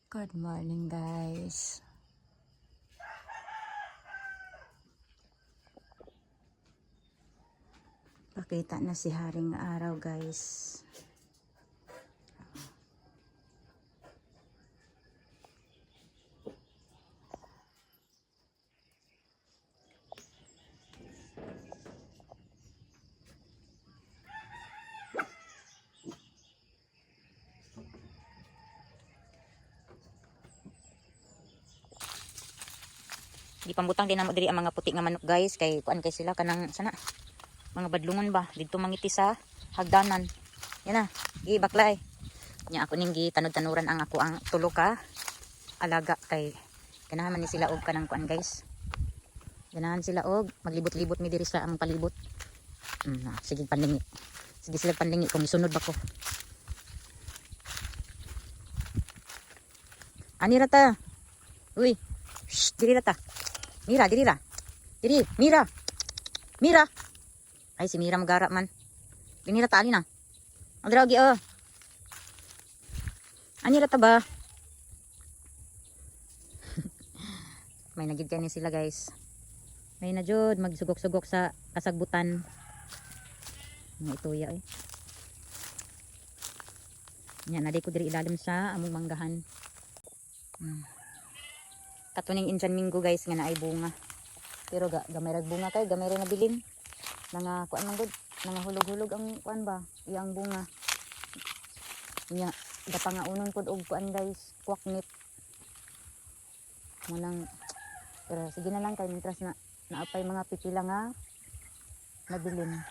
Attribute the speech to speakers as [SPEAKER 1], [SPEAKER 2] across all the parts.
[SPEAKER 1] Good morning, guys. Pakita na si Haring Araw, guys. Di pambutang din namo diri ang mga puti nga manok, guys, kay kuan kay sila kanang sana mga badlungon ba didto mangiti sa hagdanan. Yan na, gi baklay. Nya ako ning gitanod-tanuran ang ako ang tulo ka alaga kay ganahan man ni sila og kanang kuan, guys. Ganahan sila og maglibot-libot mi diri sa among palibot. Sige panlingi. Sige sila panlingi kung isunod ba ko. Ani rata. Uy. Shh, diri rata. Mira, diri ra. Diri, Mira. Mira. Ay, si Mira magara man. Dini ra tali na. Ang dragi, oh. Ani ra ta ba? May nagid kani sila, guys. May na jud magsugok-sugok sa kasagbutan. Ang ituya, eh. Nya na di ko diri ilalim sa among manggahan. Katuning Indian Minggo, guys, nga naay bunga. Pero gamay rag bunga kay gamay ra nabilin. Nanga kuan man gud, nanga hulog-hulog ang kuan ba, iyang bunga. Nya gapangaunon pod og kuan, guys, kwaknit. Munang pero sige na lang kay mintras na naapay mga pipila nga nabilin.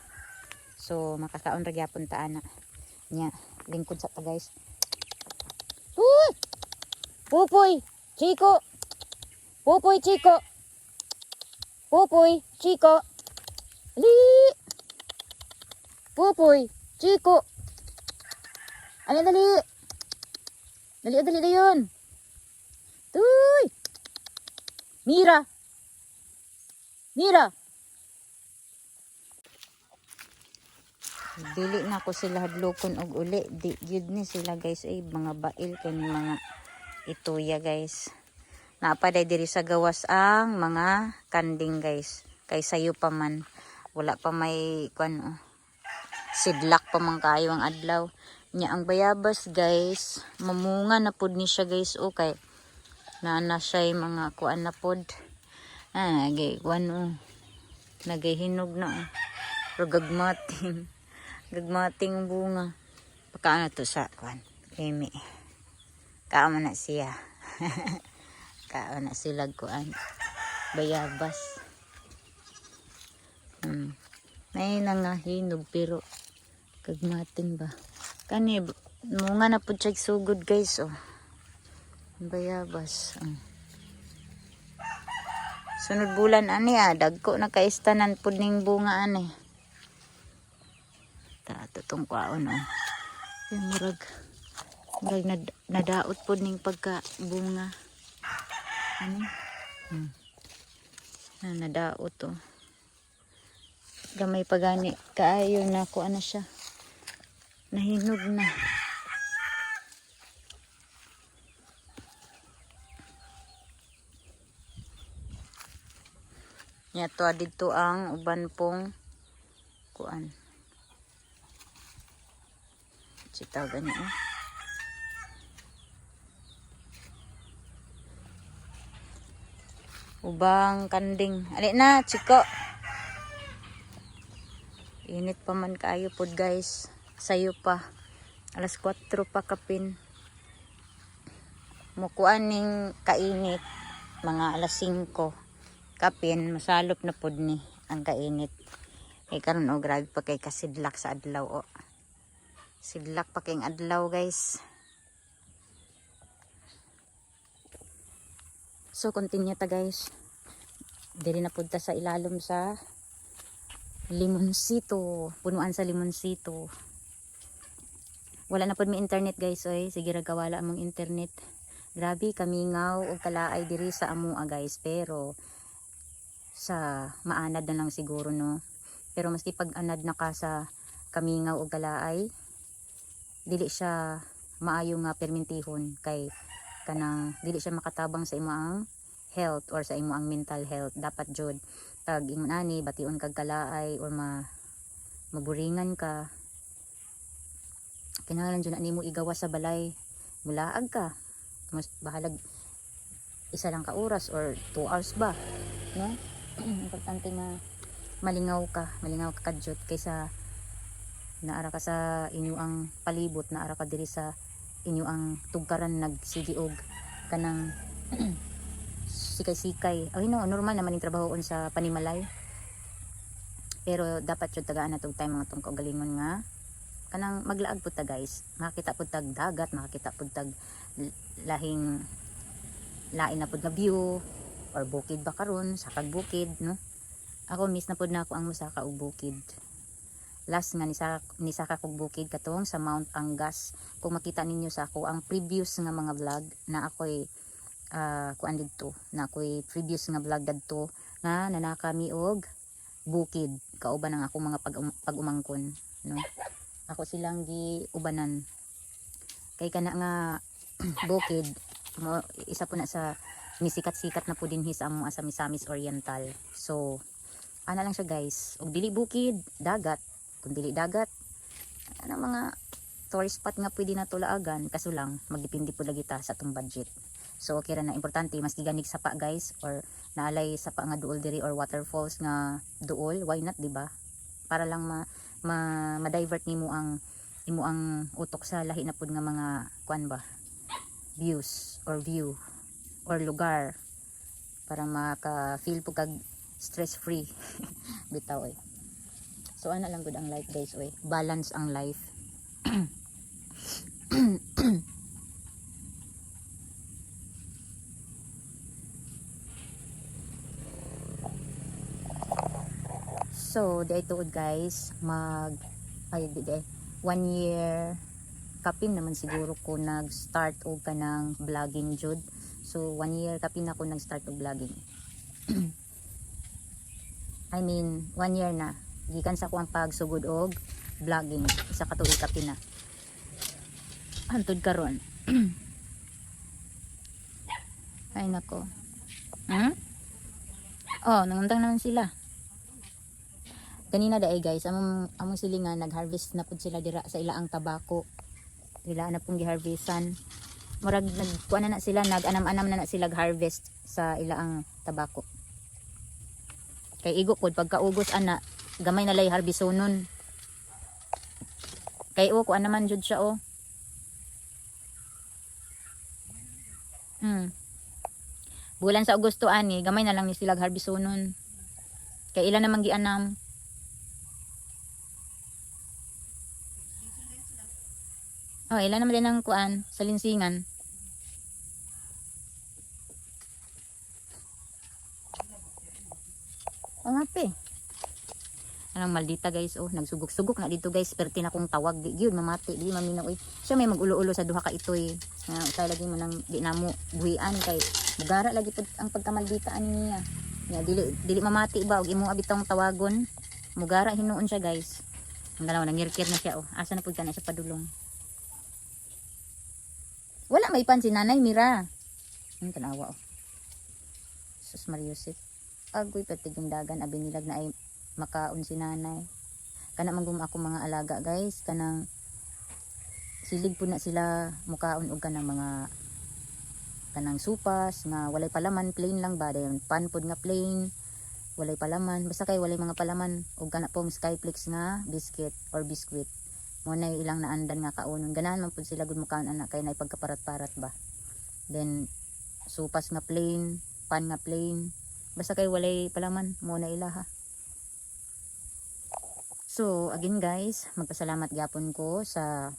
[SPEAKER 1] So makakaon ra gyapon ta ana. Nya lingkod sa ta, guys. Uy! Pupoy, Chico. Pupoy, Chico. Pupoy, Chico. Ali. Pupoy, Chico. Ano dali? Dali dayon. Tuy. Mira. Mira. Dili na ko sila hadlokon og uli. Di gyud ni sila, guys, ay mga bail kani mga ituya, guys. Naapaday diri sa gawas ang mga kanding, guys. Kay sayo pa man. Wala pa may kuan, sidlak pa man kayo ang adlaw. Nya ang bayabas, guys, mamunga na pod ni siya, guys. Okay. Naana siya mga kuan na pod. Nagay kuan, nagayhinog na. Pero gagmating. Gagmating ang bunga. Pagkaan na to sa kuan. Emi. Kaama na siya. Kaon na sila kuan bayabas. May nangahinog pero kagmating ba kani munga na pud siya sugod, guys, oh. Bayabas. Sunod bulan ani dagko na kaistanan pud ning bunga ani. Tutong kwaon, oh. Murag nadaot pud ning pagka bunga. Ano? Nadaot, oh. Gamay pagani kaayo na ko ano siya. Nahinog na. Yato dito ang uban pong kuan. Sitaw gani, oh. Ubang kanding. Ali na, Chico. Init pa man kaayo pod, guys. Sayo pa. Alas 4 pa kapin. Mukuan ning kainit. Mga alas 5 kapin. Masalop na pod ni ang kainit. Kay karon, oh, grabe pa kay kasidlak sa adlaw, oh. Sidlak pa kayong adlaw, guys. So, continue ta, guys. Dili na punta sa ilalom sa limonsito. Punuan sa limonsito. Wala na pud mi internet, guys, oy. Sige ra gawala among internet. Grabe kamingaw og kalaay diri sa amoa, guys. Pero sa maanad na lang siguro, no. Pero maski pag anad na ka sa kamingaw og kalaay, dili siya maayo nga permentihon kay kanang dili siya makatabang sa imong health or sa imong mental health. Dapat jud tag ingon ani bation kag kalaay or maburingan ka, kinahanglan jud na nimo igawas sa balay. Mulaag ka, mas bahalag isa lang ka oras or 2 hours ba, no? Importante nga malingaw ka kadyot kaysa naara ka sa inyo ang palibot, naara ka diri sa inyo ang tugkaran nagsigiog kanang sikay-sikay. Oh, no, normal naman yung trabahoon sa panimalay. Pero dapat jud tagaan na tug time mga tong kaugalingon nga kanang maglaag pud ta guys. Makita pud tag dagat, makita pud tag lahing lain na pud nga view or bukid ba karon, sakag bukid, no? Ako miss na pud na ako ang musaka og bukid. Last nga nisaka kog bukid katong sa Mount Angas. Kung makita ninyo sa ako ang previous nga mga vlog na ako'y kuan didto, na ako'y previous nga vlog dadto nga nanakami og bukid kauban ang ako mga pag-umangkon, no? Ako silang giubanan kay kana nga bukid mo isa po na sa misikat-sikat na po dinhi sa among sa Misamis Oriental. So ana lang siya guys, og dili bukid dagat, kung dili dagat ana mga tourist spot nga pwede na tulaagan, kaso lang magdepende po lagi ta sa atong budget. So okay ra na, importante mas giganig sapa guys or naalay sapa nga duol diri or waterfalls nga duol, why not, diba? Para lang ma-divert nimo ang imo ang utok sa lahi na pud nga mga kuan ba, views or view or lugar, para maka-feel po kag stress free bitaw eh. So ana lang gud ang life guys, oy, balance ang life. So di tuod guys, di 1 year kapin naman siguro ko nag-start og kanang vlogging jud. So 1 year kapin ako nag-start og vlogging. I mean 1 year na gikan sa ko ang pagsugod og vlogging, isa ka tuig kapin na hantod karon. Ay nako, oh nangundang naman sila kanina daay guys, among silingan nag-harvest na pud sila dira sa ilaang tabako. Ila na pong giharvestan. Murag nagkuan na sila, nag-anam-anam na sila harvest sa ilaang tabako. Kay igo pod pagkaugos ana, gamay na lay harbisonon. Kay kuan naman jud siya oh. Bulan sa Agosto ani, gamay na lang ni sila harbisonon. Kay ila namang gianam. Oh, ilan naman din ang kuan sa linsingan. Oh, ngapi. Anong maldita guys, oh, nagsugok-sugok na dito guys, perti na kong tawag, di yun, mamati, di maminaw, eh. Siya may magulo-ulo sa duha ka itoy. Tayo lagi mo nang di namo buhian kay bugara lagi pud ang pagkamalditaan niya. Ya, dili mamati ba og imo abitong tawagon. Mugara hinuon siya guys. Ang dalawa nangirkir na siya, oh. Asa na pud kana sa padulong. Wala may pan si Nanay Mira. Ang tanawa oh. Sus Mariusip. Agoy patiging dagan abi nilag na ay makaon si Nanay. Kana manggum ako mga alaga guys, kanang silig po na sila mukaon og kanang mga kanang supas nga walay palaman, plain lang ba dayon pan pod nga plain, walay palaman, basta kay walay mga palaman og kana pong Skyflakes nga biscuit or biscuit. Mo na ilang naandan nga kaunon, ganahan man pud sila gud mukaon ana kay nay pagkaparat-parat ba. Then supas nga plain, pan nga plain, basta kay walay palaman mo na ila ha. So again guys, magpasalamat gyapon ko sa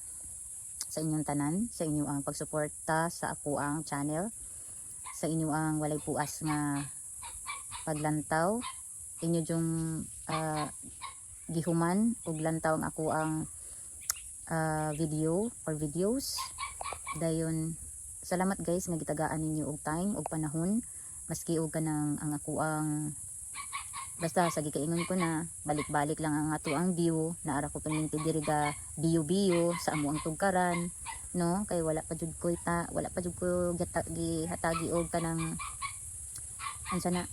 [SPEAKER 1] inyong tanan, sa inyo ang pagsuporta sa ako ang channel, sa inyo ang walay puas nga paglantaw, inyo yung gihuman ug lantaw ang ako ang video or videos. Dayon salamat guys nga gitagaan ninyo og time og panahon maski og kanang ang ako ang basta sa gikaingon ko na balik-balik lang ang ato ang view na ara ko paminti diri ga biyo-biyo sa amo ang tugkaran no kay wala pa jud ko gihatagi og kanang ansa na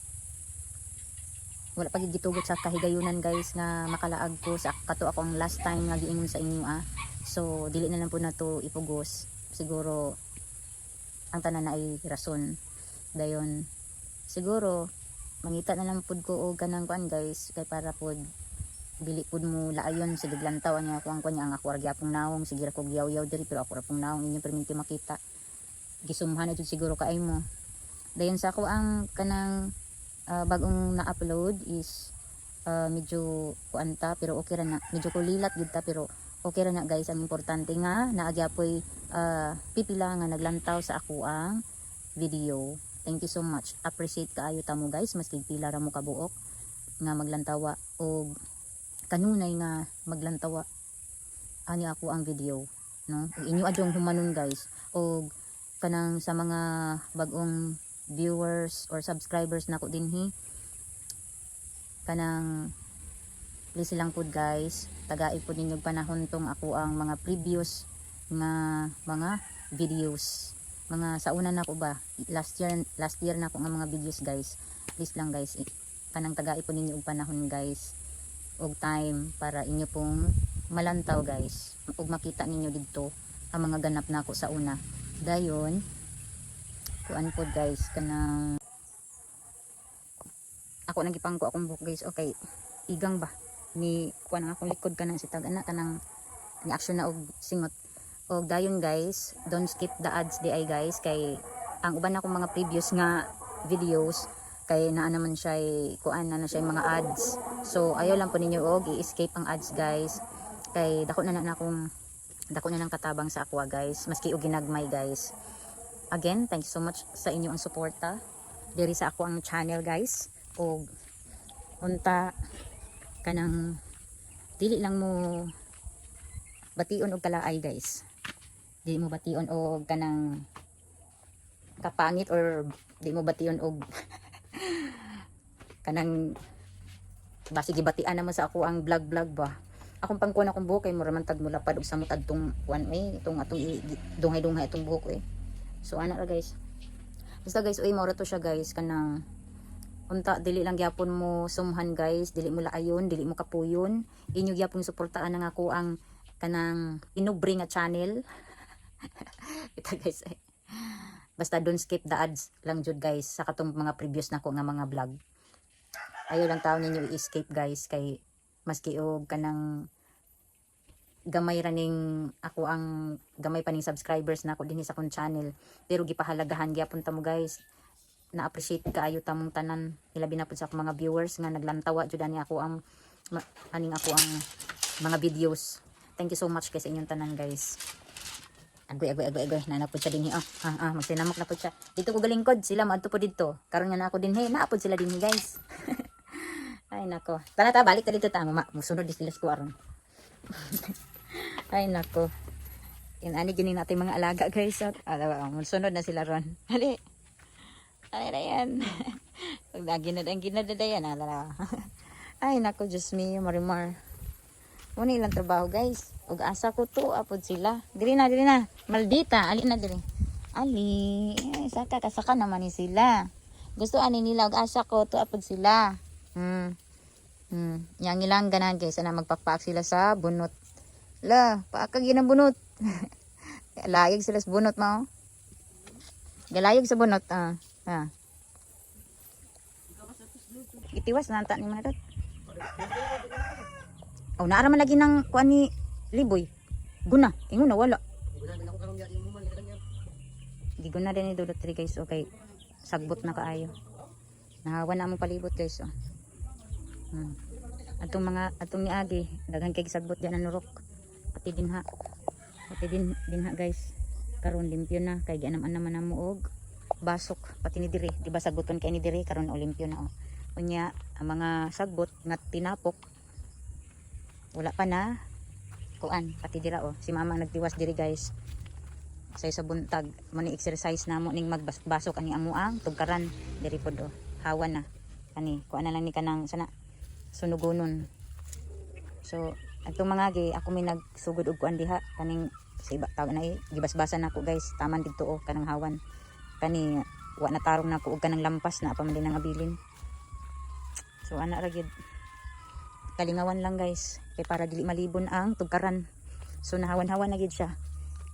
[SPEAKER 1] wala pa gitugot sa kahigayunan guys nga makalaag ko sa kato ako ang last time nga giingon sa inyo so dili na lang po na to ipugos siguro ang tanan na ay rason dayon siguro mangita na lang pud ko og kanang kuan guys kay para pud dili pud mo laayon sa diglantaw niya ako ang kuan ang ako ra gyapong naong sige ra ko giyaw-yaw diri pero ako ra pong naong inyo perminti makita gisumhan na jud siguro kaay mo dayon sa ako ang kanang bagong na-upload is medyo kuanta pero okay ra na medyo kulilat gid ta pero okay ra na guys ang importante nga naagyapoy pipila nga naglantaw sa ako ang video. Thank you so much. Appreciate kaayo ta mo guys maski pila ra mo kabuok nga maglantawa og kanunay nga maglantawa ani ako ang video no. Inyo adtong humanon guys og kanang sa mga bagong viewers or subscribers nako dinhi kanang please lang pud guys tagai pud ninyo panahon tong ako ang mga previous nga mga videos mga sa una na ko ba last year na ko nga mga videos guys please lang guys kanang tagai po ninyo og panahon guys og time para inyo pong malantaw guys ug makita ninyo didto ang mga ganap na ako sa una dayon kuan po guys kanang ako nagipangko akong buhok guys okay igang ba ni kuan ang akong likod kanang si tag-ana kanang ni action na og singot og dayon guys don't skip the ads di ay guys kay ang uban akong mga previous nga videos kay naa naman siya kuan na siya mga ads so ayaw lang po ninyo og i-escape ang ads guys kay dako na nang katabang sa ako guys maski og ginagmay guys again thank you so much sa inyo ang suporta diri sa ako ang channel guys og unta kanang dili lang mo bation og kalaay guys di mo bation og kanang kapangit or di mo bation og kanang basi gibatian naman sa ako ang vlog ba akong pangkuan akong buhok kay mura man tag mula pad og samot adtong kuan itong atong dunghay atong buhok so ana ra guys basta guys mura to siya guys kanang unta dili lang gyapon mo sumhan guys dili mo laayon dili mo kapuyon inyo gyapon suportaan nang ako ang kanang inubre nga channel ita guys basta don't skip the ads lang jud guys sa katong mga previous nako nga mga vlog ayo lang taon ninyo i-escape guys kay maski og kanang gamay ra ning ako ang gamay pa ning subscribers nako dinhi sa akong channel pero gipahalagahan gyapon ta mo guys na-appreciate kaayo tamong tanan ilabi na pud sa akong mga viewers nga naglantawa jud ani ako ang aning ako ang mga videos thank you so much guys sa inyong tanan guys agoy nanapod siya dinhi magsinamok na pud siya dito ko galingkod sila maadto po dito karon nga na ako dinhi naapod sila dinhi guys ay nako tara ta balik ta dito ta musunod di sila ko aron ay nako ani gini natin mga alaga guys musunod na sila ron hali ay rayan pag ginadadayan ay nako just me marimar muna ilang trabaho guys ug asa ko to apod sila diri na maldita ali na diri ali saka kasaka naman ni sila gusto ani nila ug asa ko to apod sila yang ilang ganan guys ana magpapak sila sa bunot la paaka ginabunot layag sila sa bunot mao galayag sa bunot itiwas nanta ni mga dot naara man lagi ng kuan ni liboy guna ingon na wala giguna din ni dudot 3 guys okay sagbot na kaayo nahawa na mo palibot guys atong ni agi daghan kay sagbot diyan nurok pati dinha guys karon limpyo na kay gianam naman namo og basok pati ni diri di ba sagboton kay ni diri karon limpyo na unya ang mga sagbot nga tinapok wala pa na kuan pati dira si mama nagtiwas diri guys sa buntag mo ni exercise namo ning magbasok ani amuang tugkaran diri pod hawa na kani kuan na lang ni kanang sana sunugonon. So atong mga gi ako may nagsugod og kuan diha kaning sa iba tawag na gibasbasan nako guys, taman didto o kanang hawan kani wa na tarong nako og kanang lampas na pamili nang abilin. So ana ra gyud kalingawan lang guys kay para dili malibon ang tugkaran. So nahawan-hawan na gyud siya,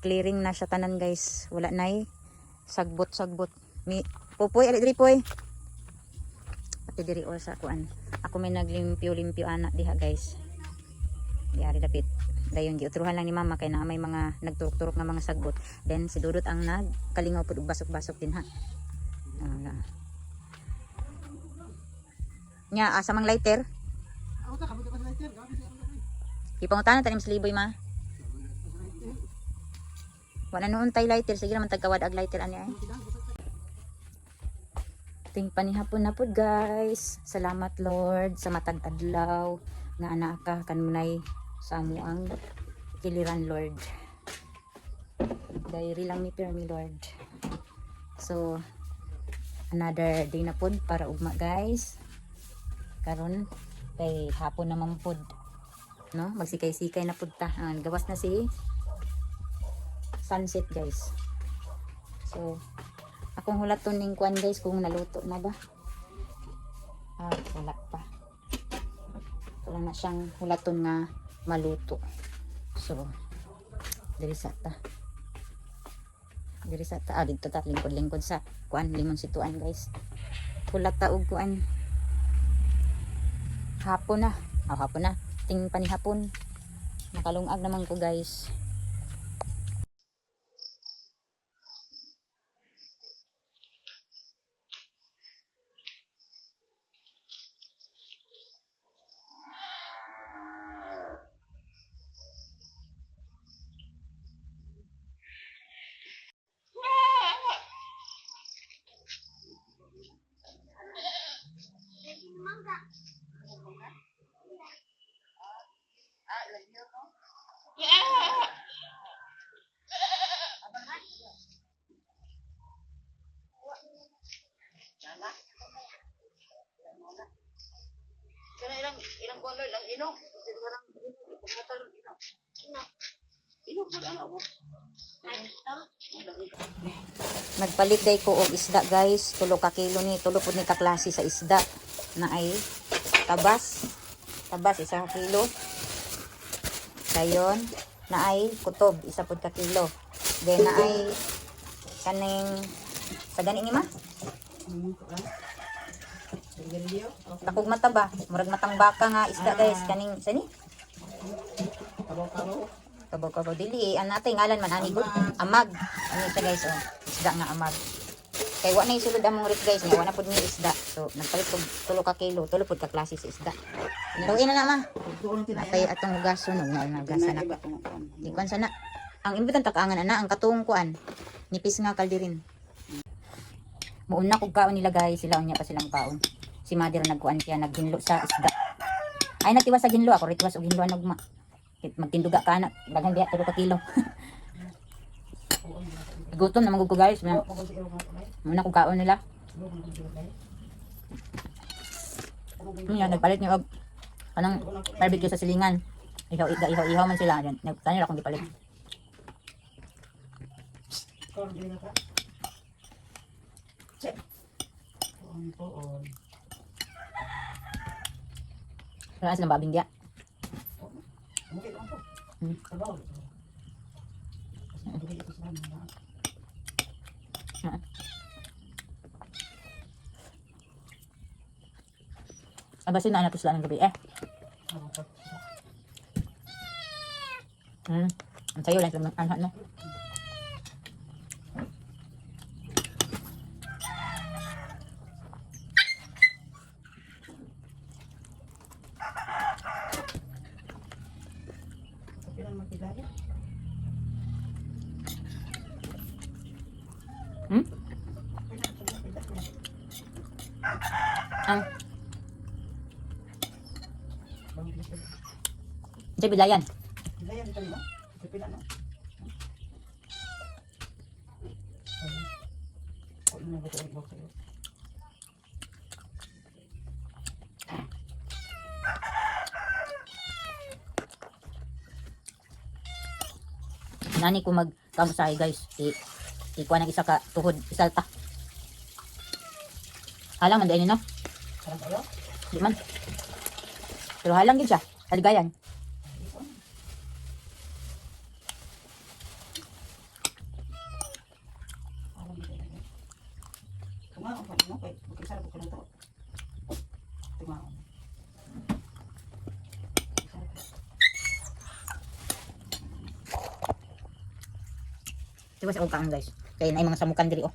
[SPEAKER 1] clearing na siya tanan guys, wala nay sagbot mi pupoy ali diri poy pati diri o sa kuan ako may naglimpyo-limpyo anak diha guys. Diari dapit dayon giutruhan lang ni mama kay na may mga nagturok-turok nga mga sagbot, then si Dudot ang nagkalingaw pud og basok-basok din ha. Nya asa mang lighter ipangutan tanim sa liboy ma wala noon tay lighter, sige naman tagkawad ag lighter ani ay. Ting panihapon na pud guys. Salamat Lord sa matag adlaw nga anak ka kanunay sa amo ang kiliran Lord. Diary lang ni Permi Lord. So another day na pud para ugma guys. Karon kay hapon naman pud no, magsikay-sikay na pud ta. Gawas na si sunset guys. So akong hulaton ning kuan guys kung naluto na ba. Wala pa. Wala na siyang hulaton nga maluto. So diri sa ta dito ta lingkod sa kuan limon situan guys. Hulat ta og kuan hapon na. Hapon na. Ting panihapon. Nakalungag naman ko guys. Ilang color lang ino. Nagpalit day ko og isda guys, 3 ka kilo ni, 3 pud ni ka klase sa isda na ay tabas 1 kilo. Dayon na ay kutob 1 pud ka kilo. Then na ay kaning sa gani ni ma takog mata ba? Murag matang baka nga isda guys. Kaning sani? Kabaw-kabaw dili. Ang natay ngalan man ani good. Amag. Ano siya guys oh. Isda nga amag. Kay wa na isulod among rip guys niya. Wa na pud ni isda. So nagpalit og 3 ka kilo. 3 pud ka klase sa isda. Luin na ma. Atay atong hugason og nagasan na. Di kuan sana. Ang imbitan takaangan ana ang katong kuan. Nipis nga kaldirin. Muuna kog kaon nila guys. Sila unya pa silang kaon. Si mother nagkuan siya nagginlo sa isda. Ay nagtiwas sa ginlo ako ritiwas og ginlo ugma. Magtinduga ka na daghan biya 3 ka kilo. Gutom na magud ko guys. Muna kog kaon nila. Yan nagpalit niya og kanang barbecue sa silingan. Ihaw man sila diyan. Nagtanil akong gipalit. Wala silang babing dia. Abasin na natin sila ng gabi ang sayo lang sila anhat no. Sa bilayan. Bilayan dito no? Sa pila no? Nani ko mag-count sa guys. Ikuha ng isa ka tuhod, isa ta. Halang man dahil no?
[SPEAKER 2] Sarap kayo?
[SPEAKER 1] Di man. Pero halang din siya. Haligayan.
[SPEAKER 2] Tumaon pa mo kay sarap ko lang to. Tumaon.
[SPEAKER 1] Diba sa ugkaan guys. Kaya na yung mga samukan diri oh.